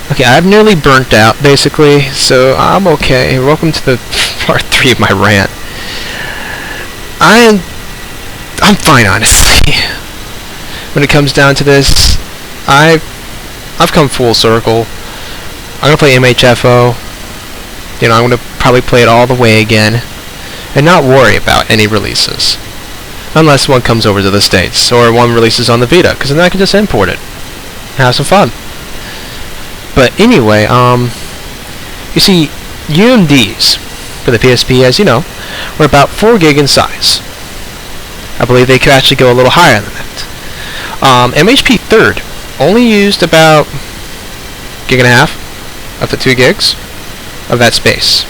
Okay, I've nearly burnt out, basically, so I'm okay. Welcome to the part 3 of my rant. I'm fine, honestly. When it comes down to this, I've come full circle. I'm gonna play MHFO. You know, I'm gonna probably play it all the way again, and not worry about any releases, unless one comes over to the States or one releases on the Vita, because then I can just import it and have some fun. But anyway, you see, UMDs for the PSP, as you know, were about 4 gig in size. I believe they could actually go a little higher than that. MHP 3rd only used about gig and a half up to 2 gigs of that space.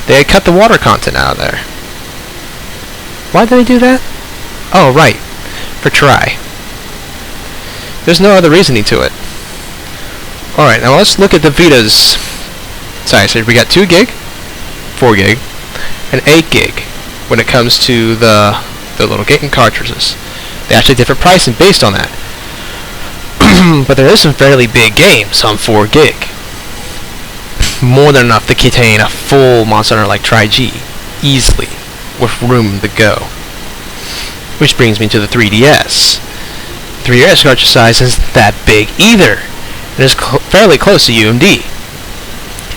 They had cut the water content out of there. Why did they do that? Oh, right, for try. There's no other reasoning to it. Alright, now let's look at the Vita's size. So we got 2 gig, 4 gig, and 8 gig when it comes to the little game cartridges. They actually different pricing based on that. But there is some fairly big games on 4 gig. More than enough to contain a full Monster Hunter like Tri-G, easily, with room to go. Which brings me to the 3DS. 3DS cartridge size isn't that big either. It is fairly close to UMD,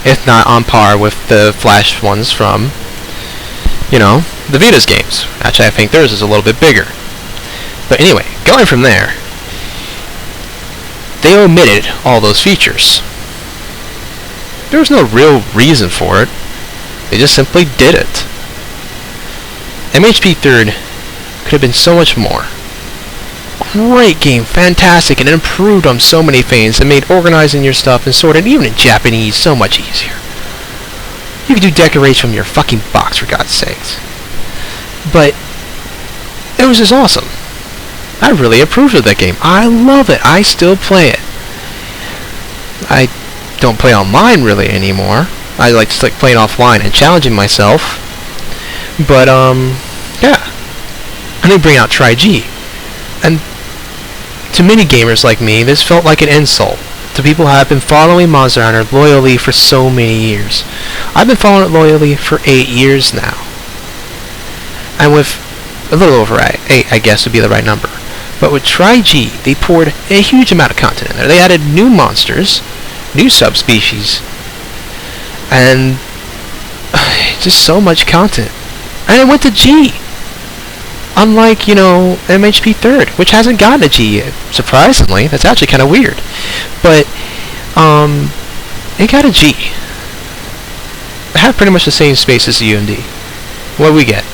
if not on par with the Flash ones from, you know, the Vita's games. Actually, I think theirs is a little bit bigger. But anyway, going from there, they omitted all those features. There was no real reason for it. They just simply did it. MHP 3rd could have been so much more. Great game, fantastic, and it improved on so many things and made organizing your stuff and sorting, even in Japanese, so much easier. You could do decoration from your fucking box, for God's sakes. But it was just awesome. I really approved of that game. I love it. I still play it. I don't play online really anymore. I like to playing offline and challenging myself. But yeah. And they bring out Tri-G. And to many gamers like me, this felt like an insult to people who have been following Monster Hunter loyally for so many years. I've been following it loyally for 8 years now. And with a little over 8, I guess would be the right number. But with Tri-G, they poured a huge amount of content in there. They added new monsters, new subspecies, and just so much content. And it went to G. Unlike, you know, MHP 3rd, which hasn't gotten a G yet. Surprisingly, that's actually kind of weird. But, it got a G. It had pretty much the same space as the UMD. What do we get?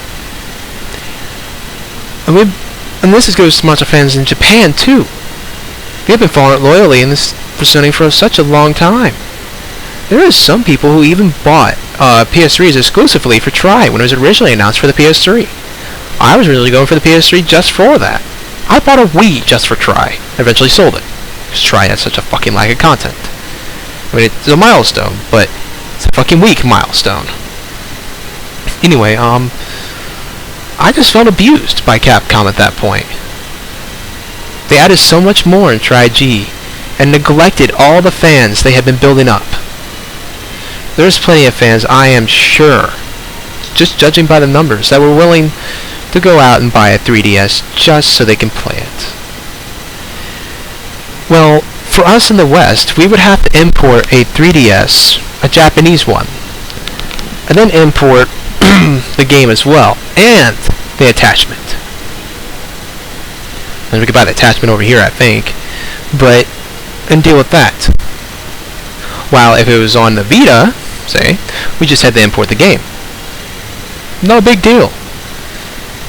And this goes to Monster fans in Japan, too. They've been following it loyally in this vicinity for such a long time. There is some people who even bought PS3s exclusively for Tri when it was originally announced for the PS3. I was really going for the PS3 just for that. I bought a Wii just for Tri. Eventually sold it, because Tri had such a fucking lack of content. I mean, it's a milestone, but it's a fucking weak milestone. Anyway, I just felt abused by Capcom at that point. They added so much more in Tri-G, and neglected all the fans they had been building up. There's plenty of fans, I am sure, just judging by the numbers, that were willing to go out and buy a 3DS just so they can play it. Well, for us in the West, we would have to import a 3DS, a Japanese one, and then import the game as well, and the attachment. And we could buy the attachment over here, I think, and deal with that. While if it was on the Vita, say, we just had to import the game. No big deal.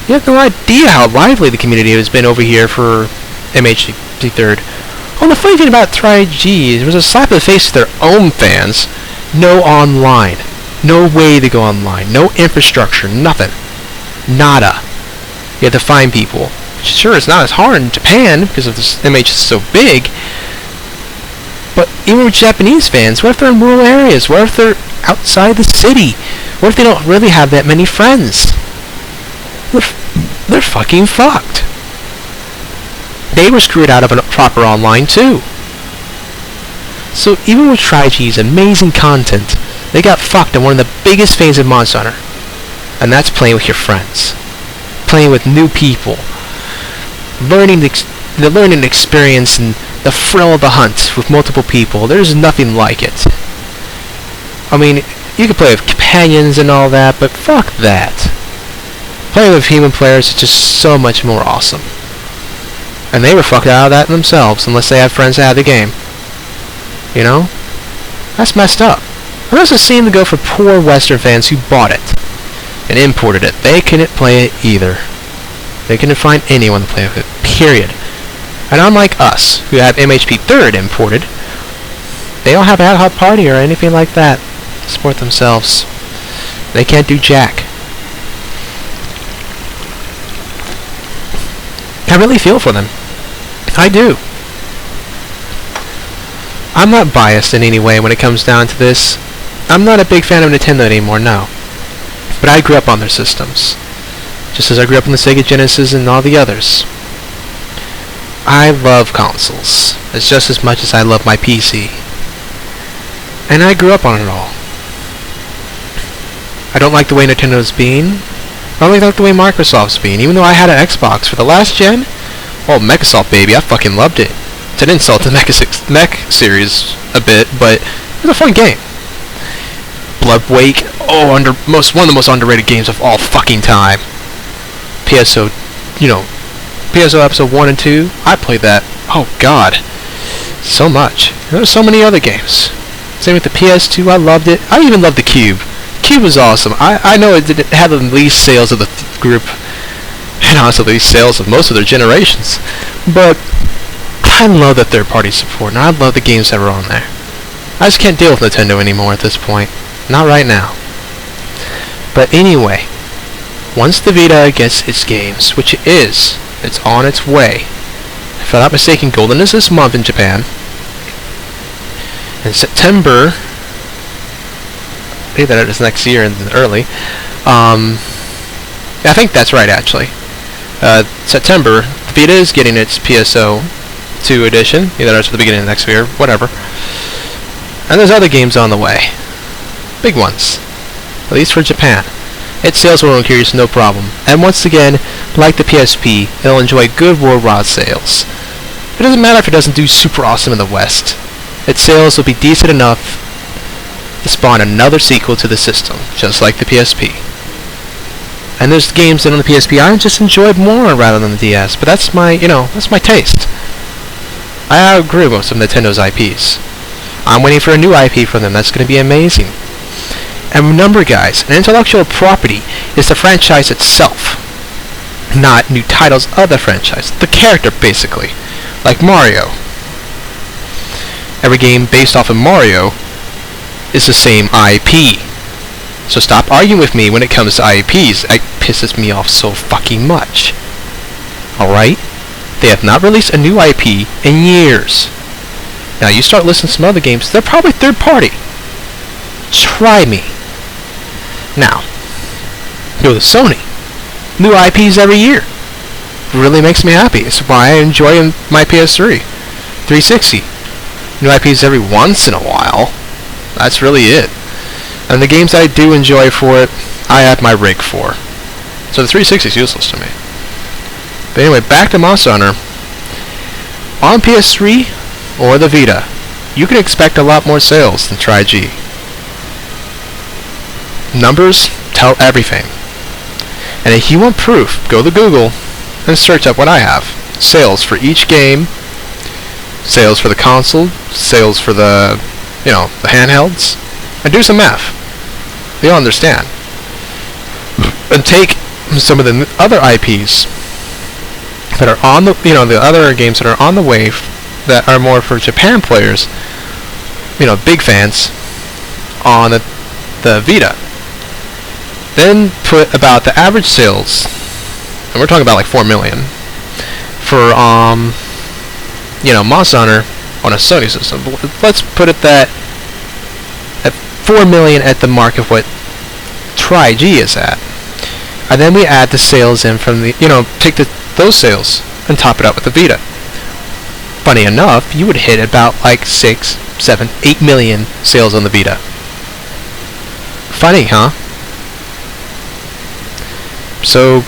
You have no idea how lively the community has been over here for MHP 3rd. Oh, the funny thing about Tri-G, it was a slap in the face to their own fans. No online. No way to go online. No infrastructure. Nothing. Nada. You have to find people. Sure, it's not as hard in Japan because of this MH is so big. But even with Japanese fans, what if they're in rural areas? What if they're outside the city? What if they don't really have that many friends? They're fucking fucked. They were screwed out of a proper online too. So even with Tri-G's amazing content, they got fucked on one of the biggest things in Monster Hunter. And that's playing with your friends. Playing with new people. The learning experience and the thrill of the hunt with multiple people. There's nothing like it. I mean, you can play with companions and all that, but fuck that. Playing with human players is just so much more awesome. And they were fucked out of that themselves, unless they had friends that had the game. You know? That's messed up. And that's the same to go for poor Western fans who bought it and imported it. They couldn't play it either. They couldn't find anyone to play with it. Period. And unlike us, who have MHP 3rd imported, they don't have Ad Hoc Party or anything like that to support themselves. They can't do jack. I really feel for them. I do. I'm not biased in any way when it comes down to this. I'm not a big fan of Nintendo anymore, no. But I grew up on their systems. Just as I grew up on the Sega Genesis and all the others. I love consoles. It's just as much as I love my PC. And I grew up on it all. I don't like the way Nintendo's been. I don't like the way Microsoft's been. Even though I had an Xbox for the last gen, oh, Microsoft baby, I fucking loved it. It's an insult to Mech series a bit, but it was a fun game. Blood Wake, oh, one of the most underrated games of all fucking time. PSO, PSO episode 1 and 2, I played that, oh god, so much. There's so many other games. Same with the PS2, I loved it. I even loved the Cube. Cube was awesome. I know it didn't have the least sales of the group, and also the least sales of most of their generations, but I love the third-party support, and I love the games that were on there. I just can't deal with Nintendo anymore at this point. Not right now. But anyway, once the Vita gets its games, which it is, it's on its way. If I'm not mistaken, Golden is this month in Japan. In September, I think that is next year and early. I think that's right, actually. September, the Vita is getting its PSO 2 edition. Either that's at the beginning of next year, whatever. And there's other games on the way. Big ones. At least for Japan. Its sales will increase, no problem. And once again, like the PSP, it'll enjoy good worldwide sales. It doesn't matter if it doesn't do super awesome in the West. Its sales will be decent enough to spawn another sequel to the system, just like the PSP. And there's games that on the PSP I just enjoyed more rather than the DS, but that's my, that's my taste. I agree with most of Nintendo's IPs. I'm waiting for a new IP from them. That's going to be amazing. And remember, guys, an intellectual property is the franchise itself, not new titles of the franchise. The character, basically. Like Mario. Every game based off of Mario is the same IP. So stop arguing with me when it comes to IPs. It pisses me off so fucking much. Alright? They have not released a new IP in years. Now you start listening to some other games, they're probably third party. Try me. Now, go to Sony. New IPs every year. Really makes me happy. It's why I enjoy my PS3. 360. New IPs every once in a while. That's really it. And the games I do enjoy for it, I have my rig for. So the 360 is useless to me. But anyway, back to Monster Hunter. On PS3 or the Vita, you can expect a lot more sales than Tri-G. Numbers tell everything. And if you want proof, go to Google and search up what I have. Sales for each game, sales for the console, sales for the, the handhelds, and do some math. You'll understand. And take some of the other IPs that are on the, the other games that are on the way that are more for Japan players, big fans, on the Vita. Then put about the average sales, and we're talking about like 4 million, for, Monster Hunter on a Sony system. Let's put it that at 4 million at the mark of what Tri-G is at. And then we add the sales in from the, take those sales and top it up with the Vita. Funny enough, you would hit about like 6, 7, 8 million sales on the Vita. Funny, huh? So,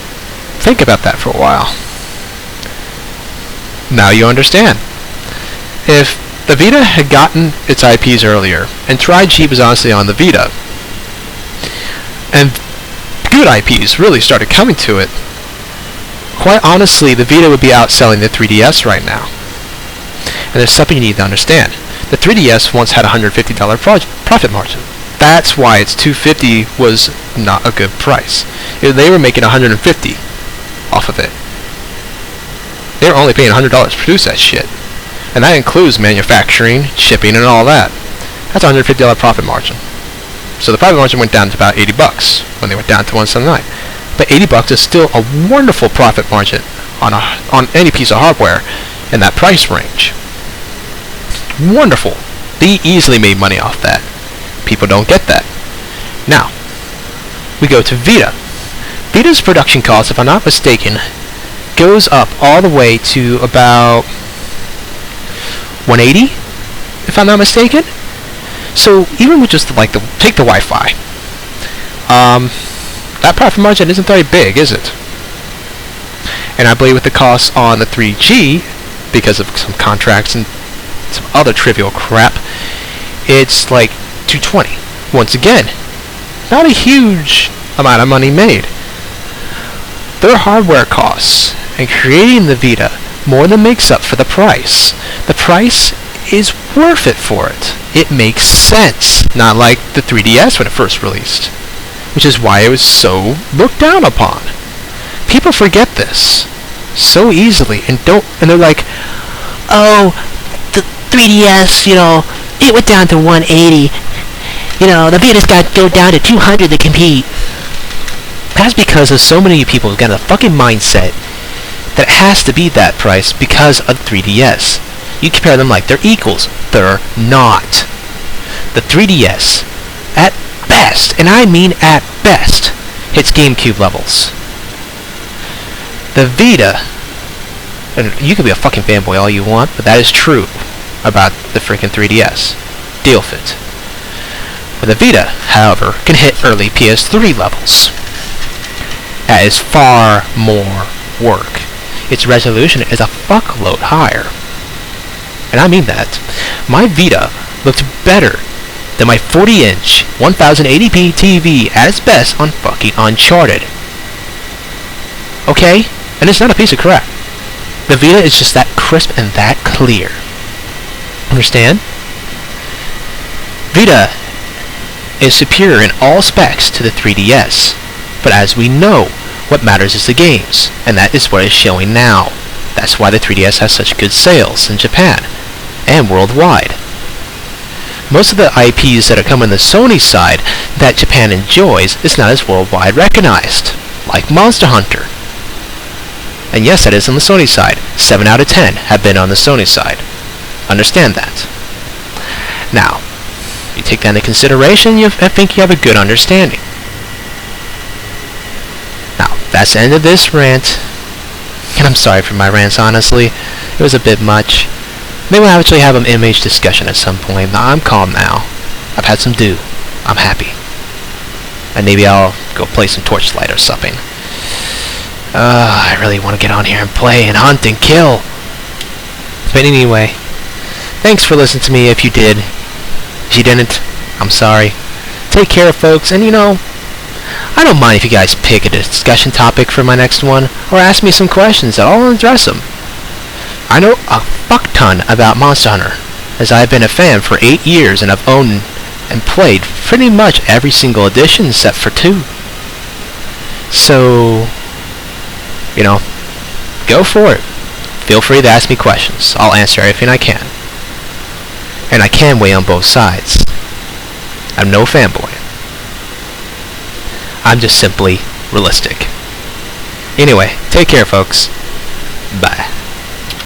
think about that for a while. Now you understand. If the Vita had gotten its IPs earlier, and Tri-G was honestly on the Vita, and good IPs really started coming to it, quite honestly, the Vita would be outselling the 3DS right now. And there's something you need to understand. The 3DS once had a $150 profit margin. That's why its $250 was not a good price. They were making $150 off of it. They were only paying $100 to produce that shit. And that includes manufacturing, shipping, and all that. That's a $150 profit margin. So the profit margin went down to about $80 when they went down to $179. But $80 is still a wonderful profit margin on any piece of hardware in that price range. Wonderful. They easily made money off that. People don't get that. Now, we go to Vita. Vita's production cost, if I'm not mistaken, goes up all the way to about $180, if I'm not mistaken. So even with just like take the Wi-Fi, that profit margin isn't very big, is it? And I believe with the cost on the 3G, because of some contracts and some other trivial crap, it's like $220. Once again, not a huge amount of money made. Their hardware costs and creating the Vita more than makes up for the price. The price is worth it for it. It makes sense. Not like the 3DS when it first released, which is why it was so looked down upon. People forget this so easily and they're like, oh, the 3DS, it went down to 180. The Vita's got to go down to 200 to compete. That's because of so many people who've got a fucking mindset that it has to be that price because of 3DS. You compare them like they're equals. They're not. The 3DS, at best, and I mean at best, hits GameCube levels. The Vita, and you can be a fucking fanboy all you want, but that is true about the freaking 3DS. Deal with it. But the Vita, however, can hit early PS3 levels. That is far more work. Its resolution is a fuckload higher. And I mean that. My Vita looked better than my 40-inch 1080p TV at its best on fucking Uncharted. Okay? And it's not a piece of crap. The Vita is just that crisp and that clear. Understand? Vita is superior in all specs to the 3DS. But as we know, what matters is the games, and that is what is showing now. That's why the 3DS has such good sales in Japan and worldwide. Most of the IPs that are coming on the Sony side that Japan enjoys is not as worldwide recognized, like Monster Hunter. And yes, that is on the Sony side. 7 out of 10 have been on the Sony side. Understand that. Now, if you take that into consideration, I think you have a good understanding. Now, that's the end of this rant. And I'm sorry for my rants, honestly. It was a bit much. Maybe we'll actually have an image discussion at some point. I'm calm now. I've had some dew. I'm happy. And maybe I'll go play some Torchlight or something. I really want to get on here and play and hunt and kill. But anyway, thanks for listening to me if you did. If you didn't, I'm sorry. Take care, folks, and I don't mind if you guys pick a discussion topic for my next one, or ask me some questions and I'll address them. I know a fuck ton about Monster Hunter, as I've been a fan for 8 years and I've owned and played pretty much every single edition except for 2. So, go for it. Feel free to ask me questions. I'll answer everything I can. And I can weigh on both sides. I'm no fanboy. I'm just simply realistic. Anyway, take care, folks. Bye.